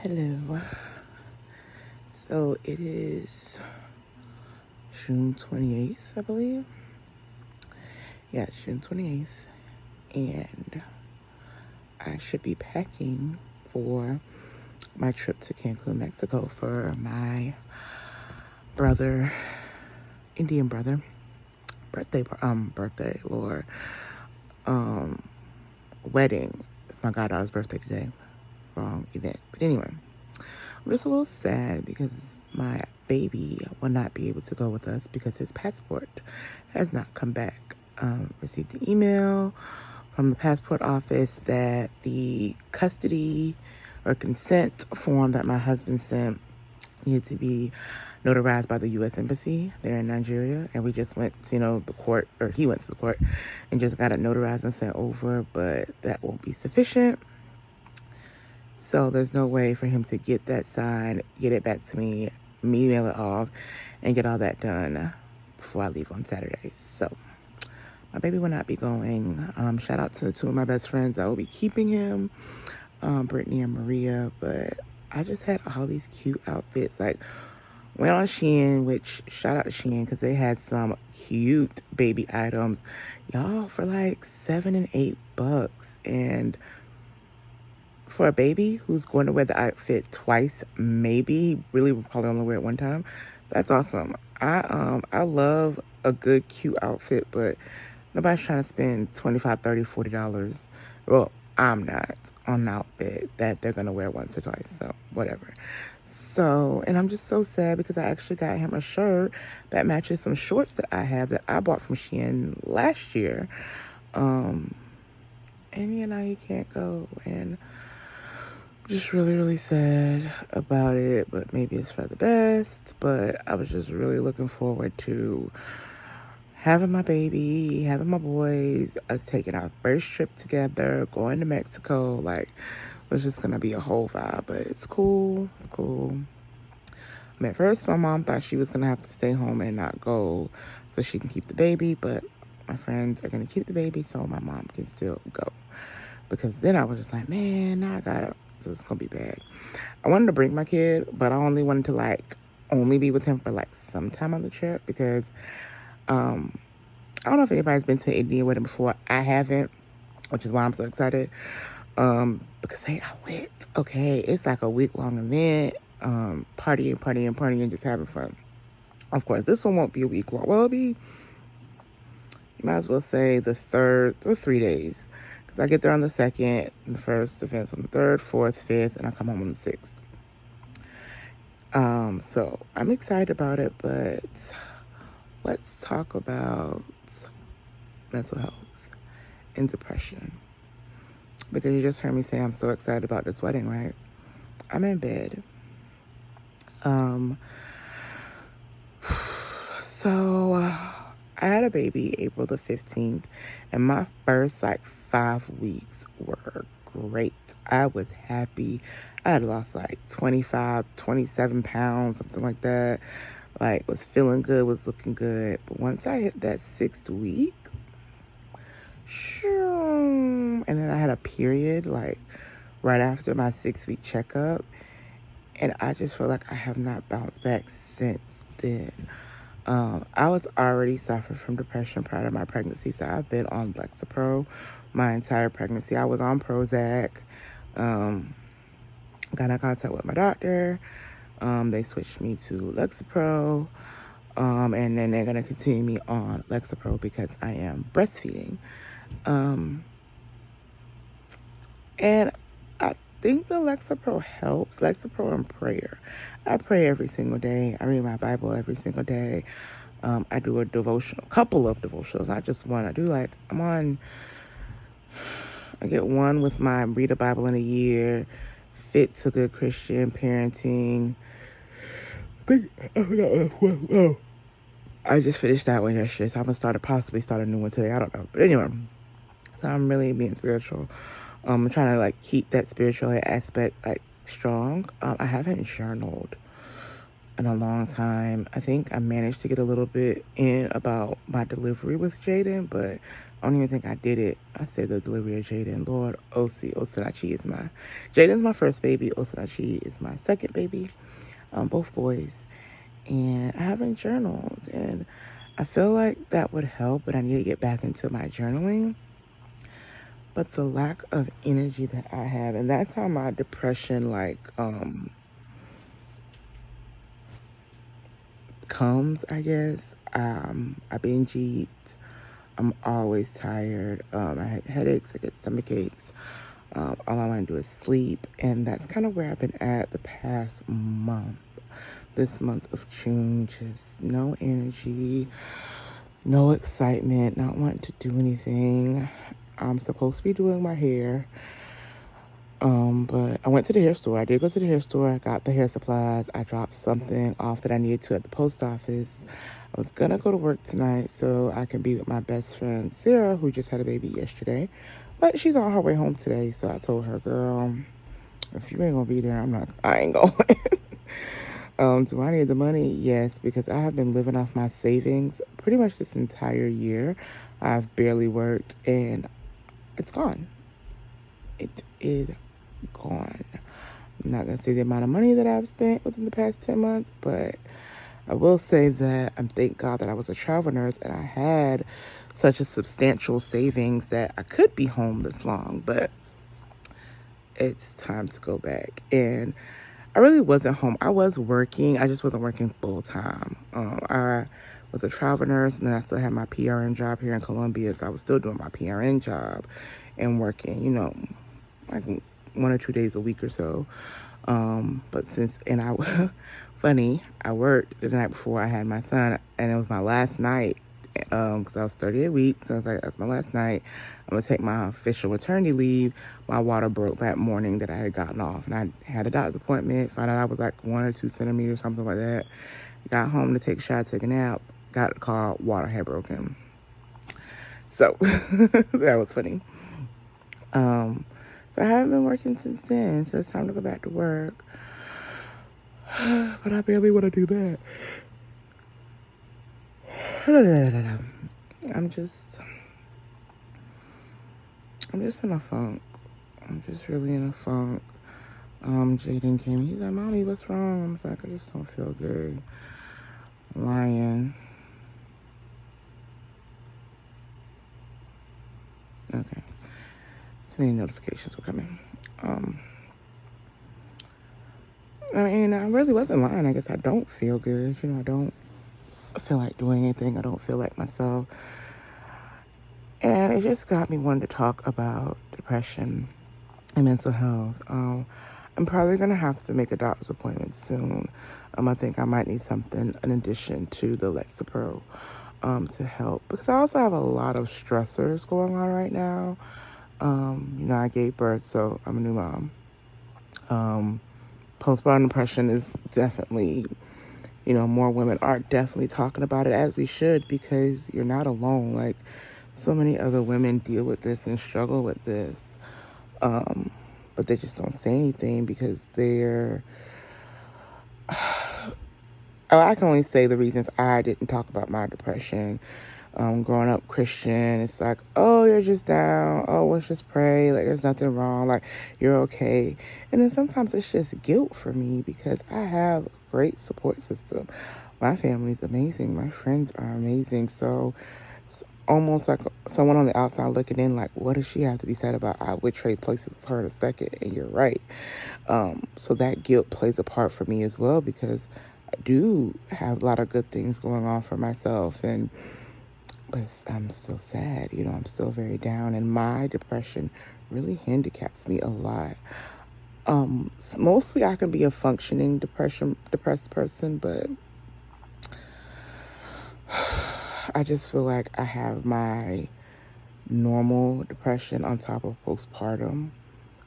Hello. So it is June 28th, I believe. Yeah, it's June 28th. And I should be packing for my trip to Cancun, Mexico for my brother, Indian brother, Lord, wedding. It's my goddaughter's birthday today. Wrong event. But anyway, I'm just a little sad because my baby will not be able to go with us because his passport has not come back. Received an email from the passport office that the custody or consent form that my husband sent needed to be notarized by the U.S. Embassy there in Nigeria. And we just went to, the court, or he went to the court and just got it notarized and sent over, but that won't be sufficient. So there's no way for him to get that signed, get it back to me mail it off, and get all that done before I leave on Saturday. So my baby will not be going. Shout out to two of my best friends that will be keeping him, Brittany and Maria. But I just had all these cute outfits. Like, went on Shein, which shout out to Shein because they had some cute baby items, y'all, for like $7 and $8. And for a baby who's going to wear the outfit twice, maybe, really probably only wear it one time, that's awesome. I love a good cute outfit, but nobody's trying to spend $25, $30, $40. Well, I'm not on an outfit that they're gonna wear once or twice, so whatever. So, and I'm just so sad because I actually got him a shirt that matches some shorts that I have that I bought from Shein last year. And he can't go, and just really, really sad about it, but maybe it's for the best. But I was just really looking forward to having my baby, having my boys, us taking our first trip together, going to Mexico. Like, it was just gonna be a whole vibe, but it's cool. It's cool. At first, my mom thought she was gonna have to stay home and not go so she can keep the baby, but my friends are gonna keep the baby so my mom can still go. Because then I was just like, man, now I gotta, so it's gonna be bad. I wanted to bring my kid, but I only wanted to only be with him for some time on the trip because I don't know if anybody's been to an Indian wedding before. I haven't, which is why I'm so excited. Because they are lit. Okay, it's like a week-long event. Partying, just having fun. Of course, this one won't be a week long. Well, it'll be, you might as well say the third or 3 days. Because I get there on the 2nd, the first event's on the 3rd, 4th, 5th, and I come home on the 6th. So I'm excited about it, but let's talk about mental health and depression. Because you just heard me say I'm so excited about this wedding, right? I'm in bed. So I had a baby April the 15th, and my first 5 weeks were great. I was happy. I had lost 25, 27 pounds, something like that. Was feeling good, was looking good. But once I hit that 6th week, and then I had a period right after my 6-week checkup, and I just feel like I have not bounced back since then. I was already suffering from depression prior to my pregnancy, so I've been on Lexapro my entire pregnancy. I was on Prozac. Got in contact with my doctor. They switched me to Lexapro, and then they're gonna continue me on Lexapro because I am breastfeeding. And I think the Lexapro helps. Lexapro and prayer. I pray every single day. I read my Bible every single day. I do a couple of devotionals, not just one. I get one with my Read a Bible in a Year, Fit to Good Christian Parenting. I just finished that one yesterday, so I'm gonna possibly start a new one today. I don't know, but anyway, so I'm really being spiritual. I'm trying to keep that spiritual aspect strong. I haven't journaled in a long time. I think I managed to get a little bit in about my delivery with Jaden, but I don't even think I did it. I said the delivery of Jaden. Lord, Osinachi is Jaden's my first baby. Osinachi is my second baby. Both boys. And I haven't journaled. And I feel like that would help, but I need to get back into my journaling. But the lack of energy that I have, and that's how my depression comes, I guess. I binge eat. I'm always tired. I had headaches. I get stomach aches. All I want to do is sleep. And that's kind of where I've been at the past month. This month of June, just no energy, no excitement, not wanting to do anything. I'm supposed to be doing my hair. But I went to the hair store. I did go to the hair store. I got the hair supplies. I dropped something off that I needed to at the post office. I was gonna go to work tonight so I can be with my best friend Sarah, who just had a baby yesterday. But she's on her way home today, so I told her, girl, if you ain't gonna be there, I ain't going. Do I need the money? Yes, because I have been living off my savings pretty much this entire year. I've barely worked and it's gone. It is gone. I'm not going to say the amount of money that I've spent within the past 10 months, but I will say that I'm thank God that I was a travel nurse and I had such a substantial savings that I could be home this long, but it's time to go back. And I really wasn't home. I was working. I just wasn't working full time. I was a travel nurse, and then I still had my PRN job here in Columbia, so I was still doing my PRN job and working, like 1 or 2 days a week or so. But funny, I worked the night before I had my son, and it was my last night, because I was 38 weeks. So I was like, that's my last night. I'm going to take my official maternity leave. My water broke that morning that I had gotten off, and I had a doctor's appointment, found out I was like 1 or 2 centimeters, something like that. Got home to take a shower, take a nap, got the car, water had broken. So that was funny. So I haven't been working since then, so it's time to go back to work. But I barely want to do that. I'm just in a funk. I'm just really in a funk. Jaden came. He's like, Mommy, what's wrong? I was like, I just don't feel good. Lying. Okay. Too many notifications were coming. I mean, I really wasn't lying. I guess I don't feel good. I don't feel like doing anything. I don't feel like myself. And it just got me wanting to talk about depression and mental health. I'm probably going to have to make a doctor's appointment soon. I think I might need something in addition to the Lexapro to help. Because I also have a lot of stressors going on right now. I gave birth, so I'm a new mom. Postpartum depression is definitely, more women are definitely talking about it, as we should, because you're not alone. Like, so many other women deal with this and struggle with this. But they just don't say anything because I can only say the reasons I didn't talk about my depression. Growing up Christian, it's like, oh, you're just down. Oh, let's just pray. Like, there's nothing wrong. Like, you're okay. And then sometimes it's just guilt for me because I have a great support system. My family's amazing. My friends are amazing. So it's almost like someone on the outside looking in, like, what does she have to be sad about? I would trade places with her in a second, and you're right. So that guilt plays a part for me as well because I do have a lot of good things going on for myself, but I'm still sad. I'm still very down, and my depression really handicaps me a lot. Mostly I can be a functioning depressed person, but I just feel like I have my normal depression on top of postpartum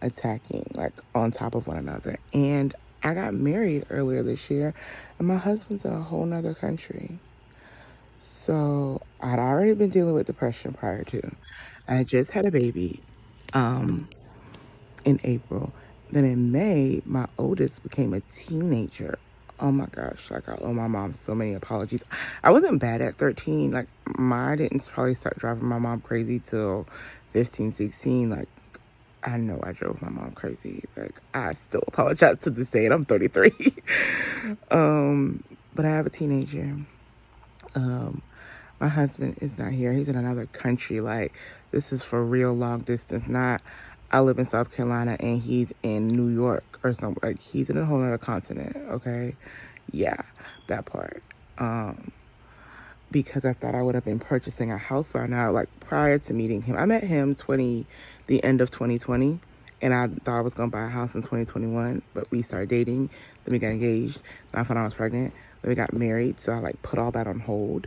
attacking, like on top of one another. And I got married earlier this year, and my husband's in a whole nother country. So I'd already been dealing with depression prior to. I had just had a baby in April. Then in May, my oldest became a teenager Oh my gosh, like I owe my mom so many apologies. I wasn't bad at 13. Like I didn't probably start driving my mom crazy till 15, 16. Like I know I drove my mom crazy. Like I still apologize to this day, and I'm 33. But I have a teenager. My husband is not here. He's in another country. Like this is for real long distance. Not I live in South Carolina and he's in New York or something. Like he's in a whole other continent. Okay, yeah, that part. Because I thought I would have been purchasing a house by now. Like prior to meeting him, I met him the end of 2020, and I thought I was gonna buy a house in 2021. But we started dating, then we got engaged, then I found out I was pregnant, then we got married. So I like put all that on hold.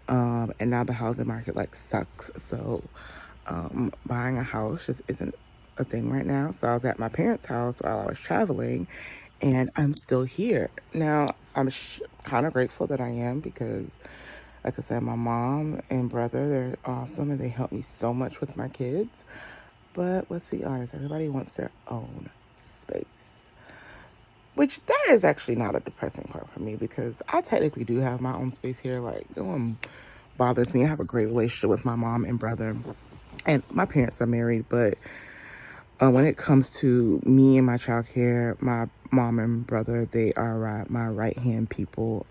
And now the housing market like sucks. So buying a house just isn't a thing right now. So I was at my parents' house while I was traveling, and I'm still here. Now I'm kind of grateful that I am because, like I said, my mom and brother, they're awesome and they help me so much with my kids. But let's be honest, everybody wants their own space. Which that is actually not a depressing part for me because I technically do have my own space here. Like, no one bothers me. I have a great relationship with my mom and brother. And my parents are married, but when it comes to me and my child care, my mom and brother, they are my right-hand people.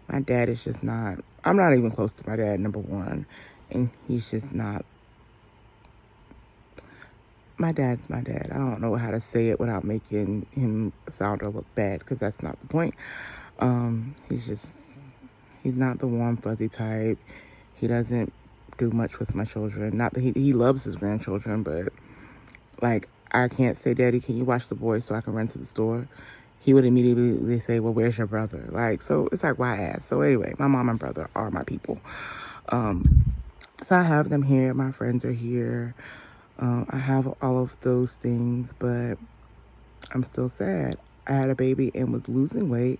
My dad is just not, I'm not even close to my dad, number one. And he's just not, my dad's my dad. I don't know how to say it without making him sound or look bad because that's not the point. He's not the warm, fuzzy type. He doesn't do much with my children. Not that he loves his grandchildren, but like, I can't say, Daddy, can you watch the boys so I can run to the store? He would immediately say, well, where's your brother? Like, so it's like, why ask? So anyway, my mom and brother are my people. So I have them here. My friends are here. I have all of those things, but I'm still sad. I had a baby and was losing weight.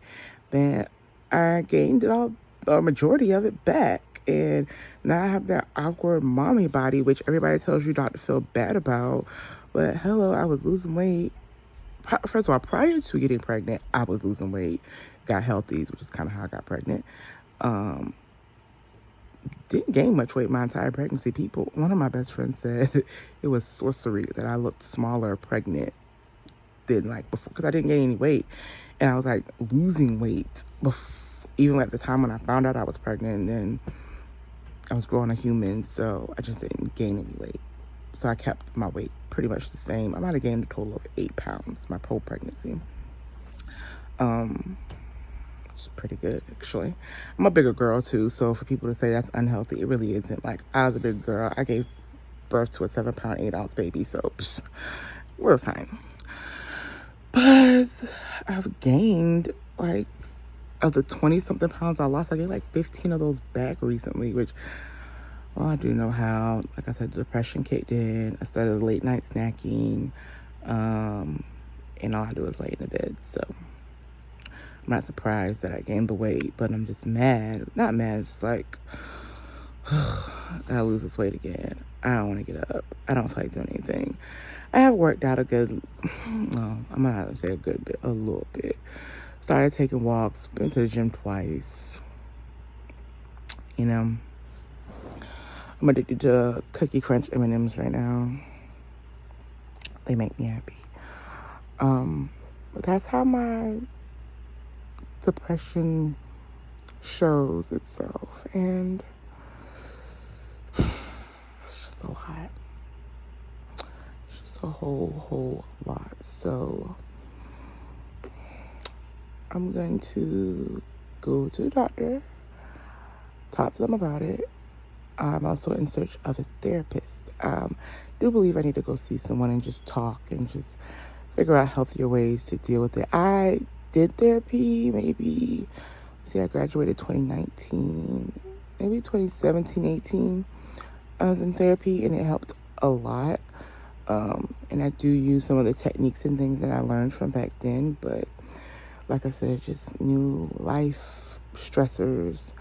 Then I gained it all, a majority of it back. And now I have that awkward mommy body, which everybody tells you not to feel bad about. But hello, I was losing weight. First of all, prior to getting pregnant, I was losing weight, got healthy, which is kind of how I got pregnant. Didn't gain much weight my entire pregnancy. One of my best friends said it was sorcery that I looked smaller pregnant than like before because I didn't gain any weight. And I was like losing weight even at the time when I found out I was pregnant, and then I was growing a human, so I just didn't gain any weight. So I kept my weight pretty much the same. I might have gained a total of 8 pounds my whole pregnancy. It's pretty good, actually. I'm a bigger girl, too, so for people to say that's unhealthy, it really isn't. Like, I was a big girl. I gave birth to a 7-pound, 8-ounce baby, so we're fine. But I've gained, like, of the 20-something pounds I lost, I gained, like, 15 of those back recently, which, well, I do know how. Like I said, the depression kicked in. I started late-night snacking, and all I do is lay in the bed, so I'm not surprised that I gained the weight, but I'm just mad. Not mad, just like, I gotta lose this weight again. I don't want to get up. I don't feel like doing anything. I have worked out I'm gonna say a little bit. Started taking walks, been to the gym twice. You know, I'm addicted to Cookie Crunch M&Ms right now. They make me happy. But that's how my depression shows itself, and it's just a lot. It's just a whole lot. So I'm going to go to the doctor, talk to them about it. I'm also in search of a therapist. Do believe I need to go see someone and just talk and just figure out healthier ways to deal with it. I did therapy I graduated 2019, maybe 2017, 18. I was in therapy and it helped a lot. And I do use some of the techniques and things that I learned from back then, but like I said, just new life stressors,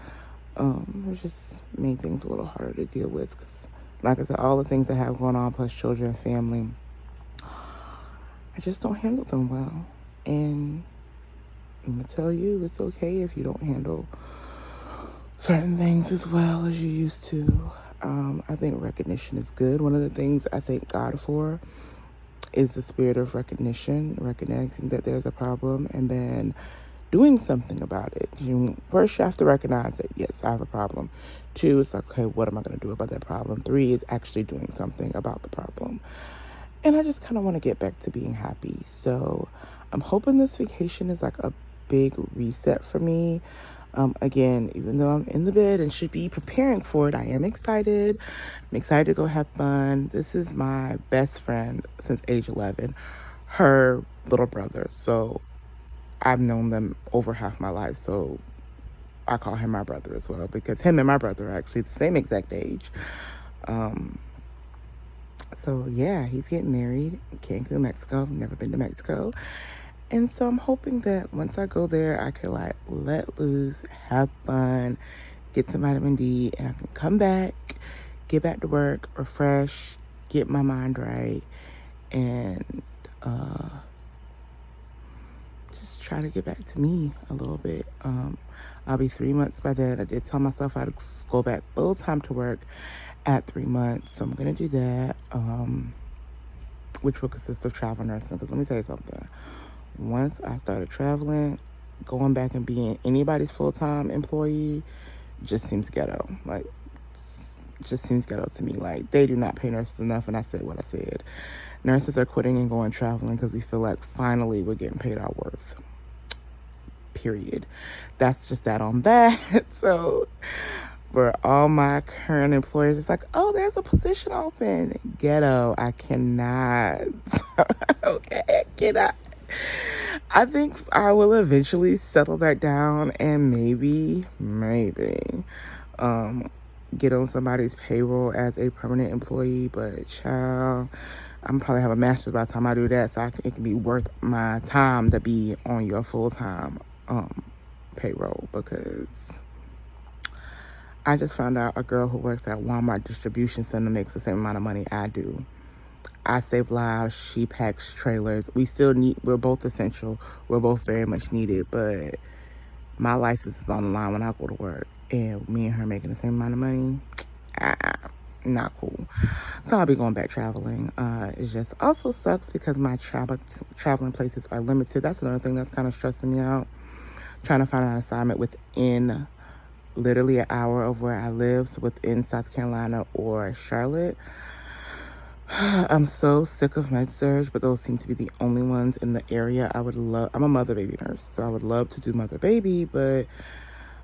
it just made things a little harder to deal with because, like I said, all the things I have going on, plus children and family, I just don't handle them well. And I'm gonna tell you it's okay if you don't handle certain things as well as you used to. I think recognition is good. One of the things I thank God for is the spirit of recognition, recognizing that there's a problem and then doing something about it. First, you have to recognize that, yes, I have a problem. Two, it's like, okay, what am I going to do about that problem? Three is actually doing something about the problem. And I just kind of want to get back to being happy. So I'm hoping this vacation is like a big reset for me. Again, even though I'm in the bed and should be preparing for it, I am excited. I'm excited to go have fun. This is my best friend since age 11, her little brother. So I've known them over half my life. So I call him my brother as well because him and my brother are actually the same exact age. Um, so yeah, he's getting married in Cancun, Mexico. I've never been to Mexico. And so I'm hoping that once I go there, I can like let loose, have fun, get some vitamin D, and I can come back, get back to work, refresh, get my mind right, and just try to get back to me a little bit. I'll be 3 months by then. I did tell myself I'd go back full time to work at 3 months, so I'm gonna do that, which will consist of travel nursing. Because let me tell you something. Once I started traveling, going back and being anybody's full-time employee just seems ghetto. Like, just seems ghetto to me. Like, they do not pay nurses enough, and I said what I said. Nurses are quitting and going traveling because we feel like finally we're getting paid our worth. Period. That's just that on that. So for all my current employers, it's like, oh, there's a position open. Ghetto. I cannot. Okay, I cannot. I think I will eventually settle back down and maybe, um, get on somebody's payroll as a permanent employee. But child, I'm probably have a master's by the time I do that, so it can be worth my time to be on your full-time payroll, because I just found out a girl who works at Walmart distribution center makes the same amount of money I do. I save lives. She packs trailers. We're both essential. We're both very much needed, but my license is on the line when I go to work, and me and her making the same amount of money, not cool. So I'll be going back traveling. It just also sucks because my traveling places are limited. That's another thing that's kind of stressing me out. Trying to find an assignment within literally an hour of where I live, so within South Carolina or Charlotte. I'm so sick of med surge, but those seem to be the only ones in the area. I'm a mother baby nurse, so I would love to do mother baby, but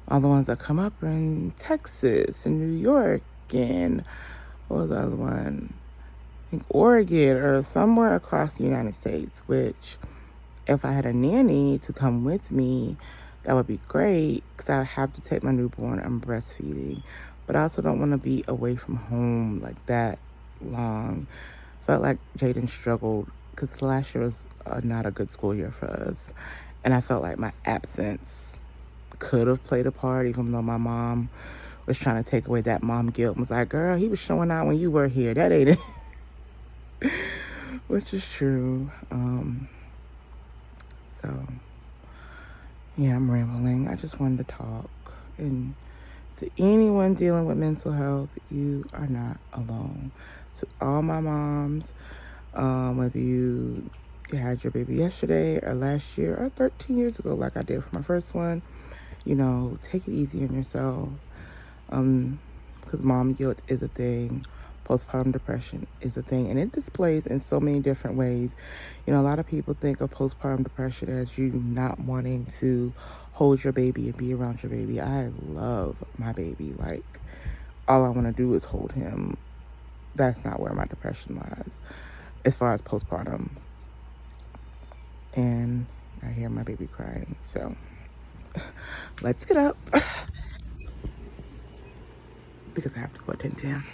all the ones that come up are in Texas and New York and what was the other one? I think Oregon or somewhere across the United States, which if I had a nanny to come with me, that would be great because I would have to take my newborn. I'm breastfeeding, but I also don't want to be away from home like that long. Felt like Jaden struggled because last year was not a good school year for us, and I felt like my absence could have played a part, even though my mom was trying to take away that mom guilt and was like, girl, he was showing out when you were here. That ain't it. Which is true. So yeah, I'm rambling. I just wanted to talk. And to anyone dealing with mental health, you are not alone. To all my moms, whether you had your baby yesterday or last year or 13 years ago, like I did for my first one, take it easy on yourself. Because mom guilt is a thing. Postpartum depression is a thing, and it displays in so many different ways. A lot of people think of postpartum depression as you not wanting to hold your baby and be around your baby. I love my baby. Like, all I want to do is hold him. That's not where my depression lies as far as postpartum. And I hear my baby crying. So let's get up because I have to go attend to him.